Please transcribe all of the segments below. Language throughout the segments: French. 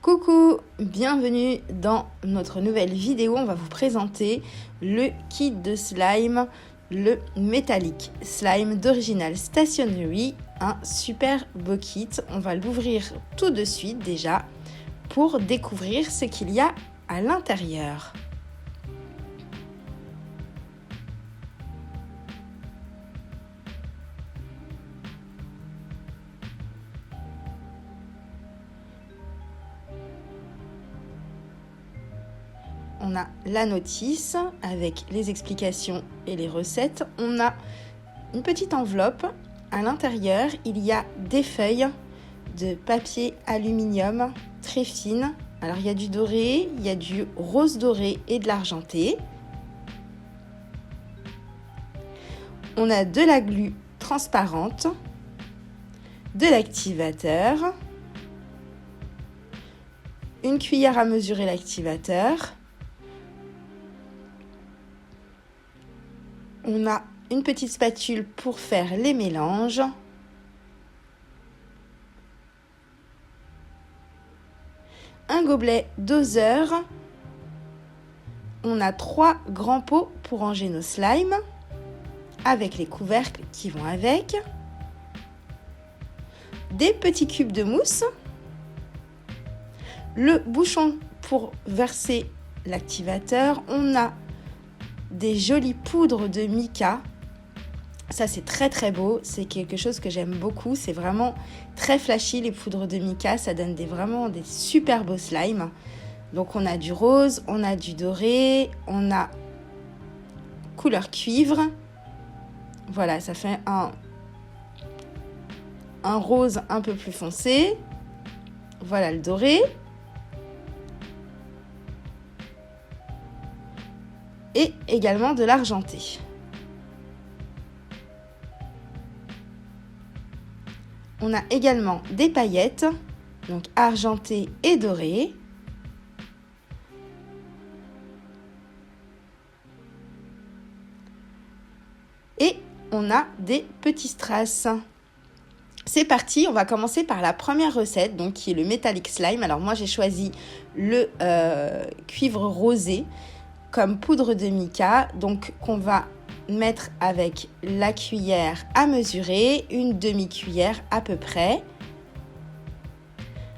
Coucou, bienvenue dans notre nouvelle vidéo. On va vous présenter le kit de slime, le Metallic Slime d'Original Stationery. Un super beau kit. On va l'ouvrir tout de suite déjà pour découvrir ce qu'il y a à l'intérieur. On a la notice avec les explications et les recettes. On a une petite enveloppe. À l'intérieur, il y a des feuilles de papier aluminium très fines. Alors, il y a du doré, il y a du rose doré et de l'argenté. On a de la glu transparente, de l'activateur, une cuillère à mesurer l'activateur. On a une petite spatule pour faire les mélanges. Un gobelet doseur. On a 3 grands pots pour ranger nos slimes avec les couvercles qui vont avec. Des petits cubes de mousse. Le bouchon pour verser l'activateur. On a des jolies poudres de mica. Ça, c'est très beau. C'est quelque chose que j'aime beaucoup. C'est vraiment très flashy, les poudres de mica. Ça donne vraiment des super beaux slimes. Donc, on a du rose, on a du doré, on a couleur cuivre. Voilà, ça fait un rose un peu plus foncé. Voilà le doré. Et également de l'argenté. On a également des paillettes, donc argentées et dorées. Et on a des petits strass. C'est parti, on va commencer par la première recette, donc qui est le Metallic Slime. Alors moi j'ai choisi le cuivre rosé comme poudre de mica, donc qu'on va mettre avec la cuillère à mesurer, une demi-cuillère à peu près.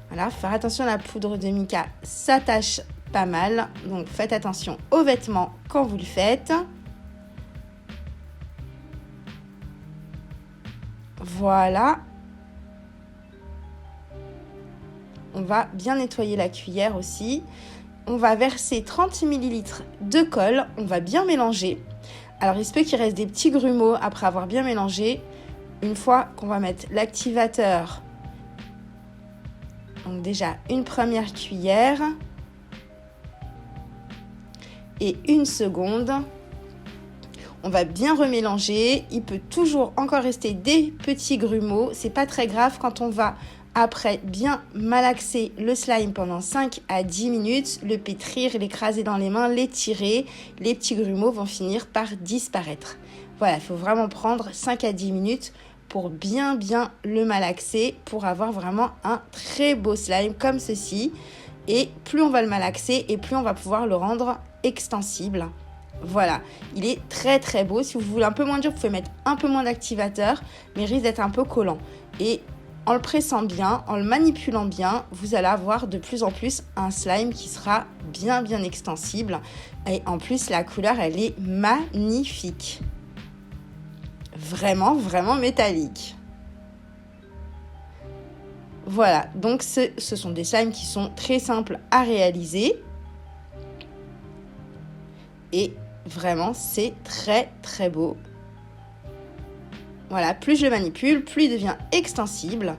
Voilà, faut faire attention, la poudre de mica s'attache pas mal, donc faites attention aux vêtements quand vous le faites. Voilà. On va bien nettoyer la cuillère aussi. On va verser 30 ml de colle, on va bien mélanger. Alors, il se peut qu'il reste des petits grumeaux après avoir bien mélangé. Une fois qu'on va mettre l'activateur, donc déjà une première cuillère et une seconde. On va bien remélanger. Il peut toujours encore rester des petits grumeaux. C'est pas très grave quand on va après bien malaxer le slime pendant 5 à 10 minutes, le pétrir, l'écraser dans les mains, l'étirer, les petits grumeaux vont finir par disparaître. Voilà, il faut vraiment prendre 5 à 10 minutes pour bien le malaxer, pour avoir vraiment un très beau slime comme ceci. Et plus on va le malaxer et plus on va pouvoir le rendre extensible. Voilà, il est très beau. Si vous voulez un peu moins dur, vous pouvez mettre un peu moins d'activateur, mais il risque d'être un peu collant. Et en le pressant bien, en le manipulant bien, vous allez avoir de plus en plus un slime qui sera bien extensible. Et en plus, la couleur, elle est magnifique. Vraiment métallique. Voilà, donc ce sont des slimes qui sont très simples à réaliser. Et vraiment, c'est très beau. Voilà, plus je le manipule, plus il devient extensible.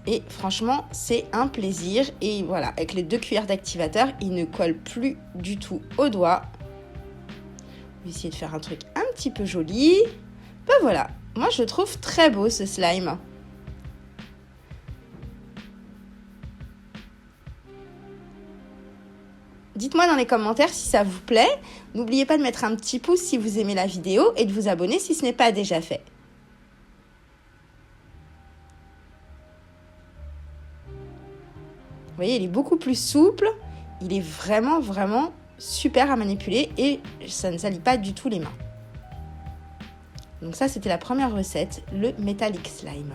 Et franchement, c'est un plaisir. Et voilà, avec les 2 cuillères d'activateur, il ne colle plus du tout au doigt. On va essayer de faire un truc un petit peu joli. Ben voilà, moi je le trouve très beau ce slime. Dites-moi dans les commentaires si ça vous plaît. N'oubliez pas de mettre un petit pouce si vous aimez la vidéo et de vous abonner si ce n'est pas déjà fait. Vous voyez, il est beaucoup plus souple. Il est vraiment, vraiment super à manipuler et ça ne salit pas du tout les mains. Donc ça, c'était la première recette, le Metallic Slime.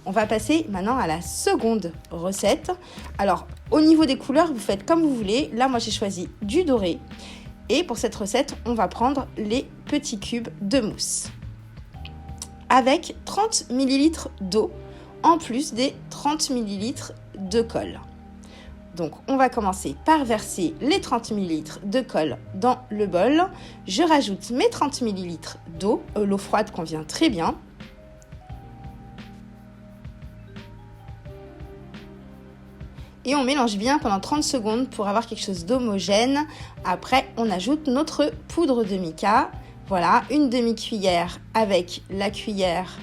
On va passer maintenant à la seconde recette. Alors, au niveau des couleurs, vous faites comme vous voulez. Là, moi, j'ai choisi du doré. Et pour cette recette, on va prendre les petits cubes de mousse avec 30 ml d'eau en plus des 30 ml de colle. Donc, on va commencer par verser les 30 ml de colle dans le bol. Je rajoute mes 30 ml d'eau. L'eau froide convient très bien. Et on mélange bien pendant 30 secondes pour avoir quelque chose d'homogène. Après, on ajoute notre poudre de mica. Voilà, une demi-cuillère avec la cuillère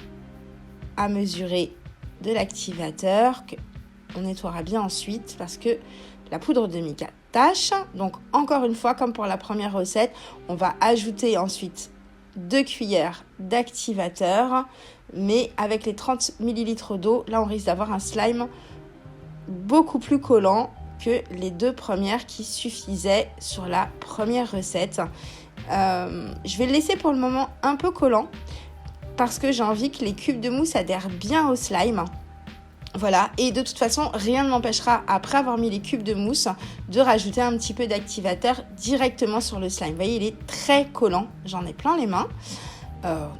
à mesurer de l'activateur. On nettoiera bien ensuite parce que la poudre de mica tâche. Donc encore une fois, comme pour la première recette, on va ajouter ensuite 2 cuillères d'activateur. Mais avec les 30 ml d'eau, là on risque d'avoir un slime beaucoup plus collant que les 2 premières qui suffisaient sur la première recette. Je vais le laisser pour le moment un peu collant parce que j'ai envie que les cubes de mousse adhèrent bien au slime. Voilà, et de toute façon, rien ne m'empêchera, après avoir mis les cubes de mousse, de rajouter un petit peu d'activateur directement sur le slime. Vous voyez, il est très collant, j'en ai plein les mains.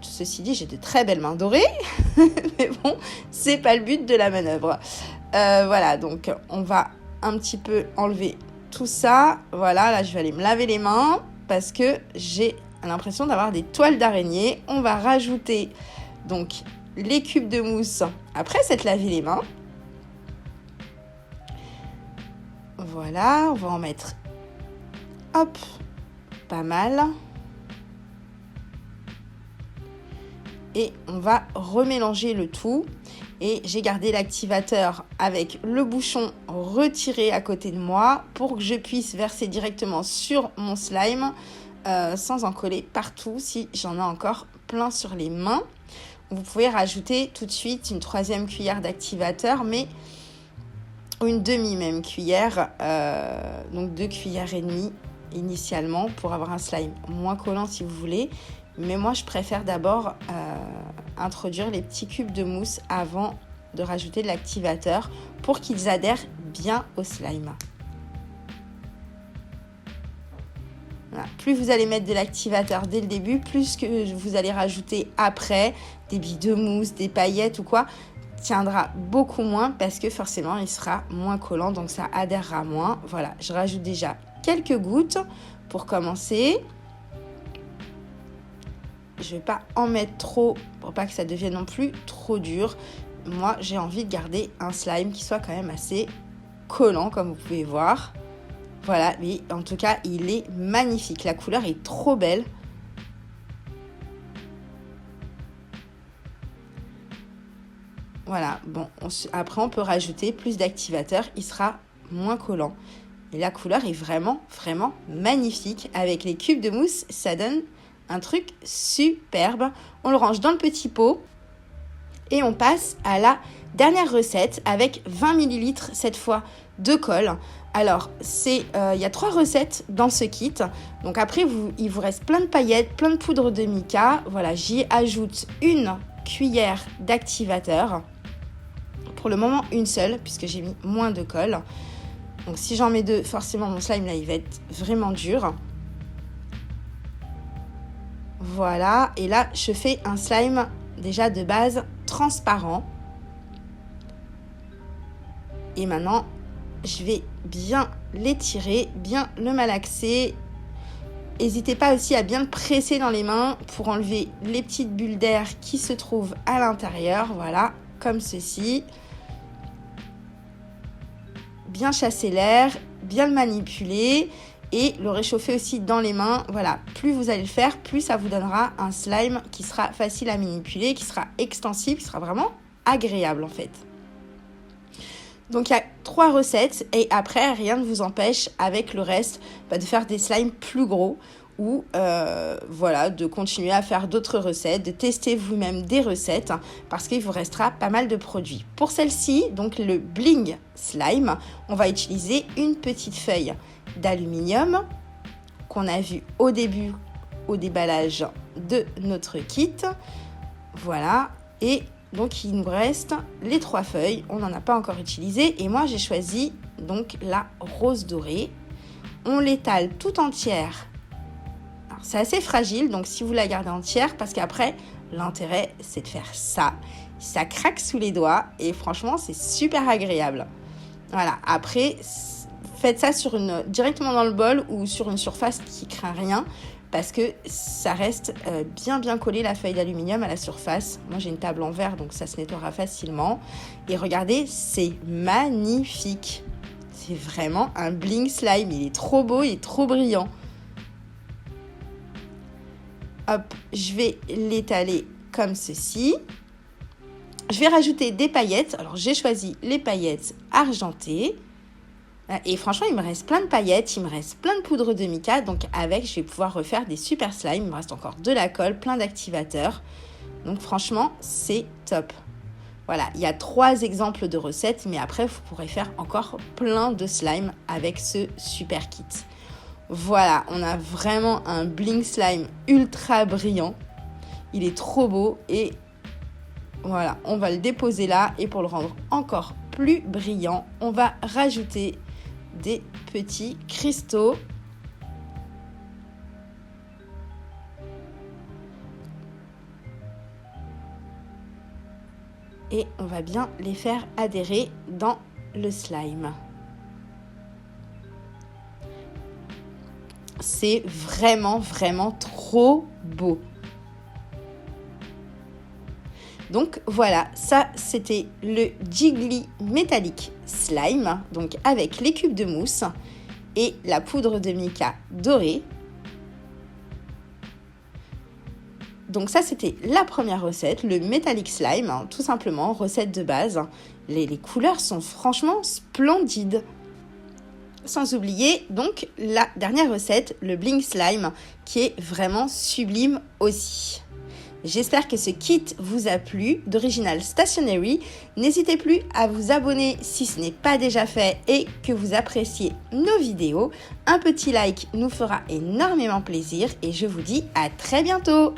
Ceci dit, j'ai de très belles mains dorées, mais bon, c'est pas le but de la manœuvre. Voilà, donc on va un petit peu enlever tout ça. Voilà, là je vais aller me laver les mains parce que j'ai l'impression d'avoir des toiles d'araignée. On va rajouter donc les cubes de mousse après s'être lavé les mains. Voilà, on va en mettre, hop, pas mal. Et on va remélanger le tout. Et j'ai gardé l'activateur avec le bouchon retiré à côté de moi pour que je puisse verser directement sur mon slime sans en coller partout si j'en ai encore plein sur les mains. Vous pouvez rajouter tout de suite une 3e cuillère d'activateur, mais une demi même cuillère, donc 2 cuillères et demie initialement pour avoir un slime moins collant si vous voulez. Mais moi, je préfère d'abord introduire les petits cubes de mousse avant de rajouter de l'activateur pour qu'ils adhèrent bien au slime. Voilà. Plus vous allez mettre de l'activateur dès le début, plus que vous allez rajouter après des billes de mousse, des paillettes ou quoi, tiendra beaucoup moins parce que forcément, il sera moins collant, donc ça adhérera moins. Voilà, je rajoute déjà quelques gouttes pour commencer. Je ne vais pas en mettre trop pour pas que ça devienne non plus trop dur. Moi, j'ai envie de garder un slime qui soit quand même assez collant, comme vous pouvez voir. Voilà, mais en tout cas, il est magnifique. La couleur est trop belle. Voilà, bon, après on peut rajouter plus d'activateur, il sera moins collant. Et la couleur est vraiment, vraiment magnifique. Avec les cubes de mousse, ça donne un truc superbe. On le range dans le petit pot et on passe à la dernière recette avec 20 ml cette fois de colle. Alors, il y a 3 recettes dans ce kit. Donc après, il vous reste plein de paillettes, plein de poudre de mica. Voilà, j'y ajoute une cuillère d'activateur. Pour le moment, une seule, puisque j'ai mis moins de colle. Donc si j'en mets 2, forcément mon slime là, il va être vraiment dur. Voilà, et là, je fais un slime déjà de base transparent. Et maintenant, je vais bien l'étirer, bien le malaxer. N'hésitez pas aussi à bien le presser dans les mains pour enlever les petites bulles d'air qui se trouvent à l'intérieur. Voilà, comme ceci. Bien chasser l'air, bien le manipuler et le réchauffer aussi dans les mains. Voilà, plus vous allez le faire, plus ça vous donnera un slime qui sera facile à manipuler, qui sera extensible, qui sera vraiment agréable en fait. Donc il y a 3 recettes et après rien ne vous empêche avec le reste de faire des slimes plus gros ou voilà, de continuer à faire d'autres recettes, de tester vous-même des recettes parce qu'il vous restera pas mal de produits. Pour celle-ci, donc le Bling Slime, on va utiliser une petite feuille d'aluminium qu'on a vu au début au déballage de notre kit. Voilà, et donc il nous reste les 3 feuilles, on n'en a pas encore utilisé et moi j'ai choisi donc la rose dorée. On l'étale tout entière. Alors c'est assez fragile, donc si vous la gardez entière, parce qu'après l'intérêt c'est de faire ça. Ça craque sous les doigts et franchement c'est super agréable. Voilà, après faites ça directement dans le bol ou sur une surface qui craint rien parce que ça reste bien collé la feuille d'aluminium à la surface. Moi j'ai une table en verre donc ça se nettoiera facilement. Et regardez, c'est magnifique. C'est vraiment un bling slime, il est trop beau, il est trop brillant. Hop, je vais l'étaler comme ceci. Je vais rajouter des paillettes. Alors j'ai choisi les paillettes argentées. Et franchement, il me reste plein de paillettes, il me reste plein de poudre de mica. Donc avec, je vais pouvoir refaire des super slimes. Il me reste encore de la colle, plein d'activateurs. Donc franchement, c'est top. Voilà, il y a 3 exemples de recettes, mais après, vous pourrez faire encore plein de slimes avec ce super kit. Voilà, on a vraiment un bling slime ultra brillant. Il est trop beau et voilà, on va le déposer là. Et pour le rendre encore plus brillant, on va rajouter des petits cristaux. Et on va bien les faire adhérer dans le slime. C'est vraiment trop beau. Donc voilà, ça c'était le Jiggly Metallic Slime, donc avec les cubes de mousse et la poudre de mica dorée. Donc ça c'était la première recette, le Metallic Slime, hein, tout simplement, recette de base. Les couleurs sont franchement splendides. Sans oublier donc la dernière recette, le Bling Slime, qui est vraiment sublime aussi. J'espère que ce kit vous a plu, d'Original Stationery. N'hésitez plus à vous abonner si ce n'est pas déjà fait et que vous appréciez nos vidéos. Un petit like nous fera énormément plaisir et je vous dis à très bientôt.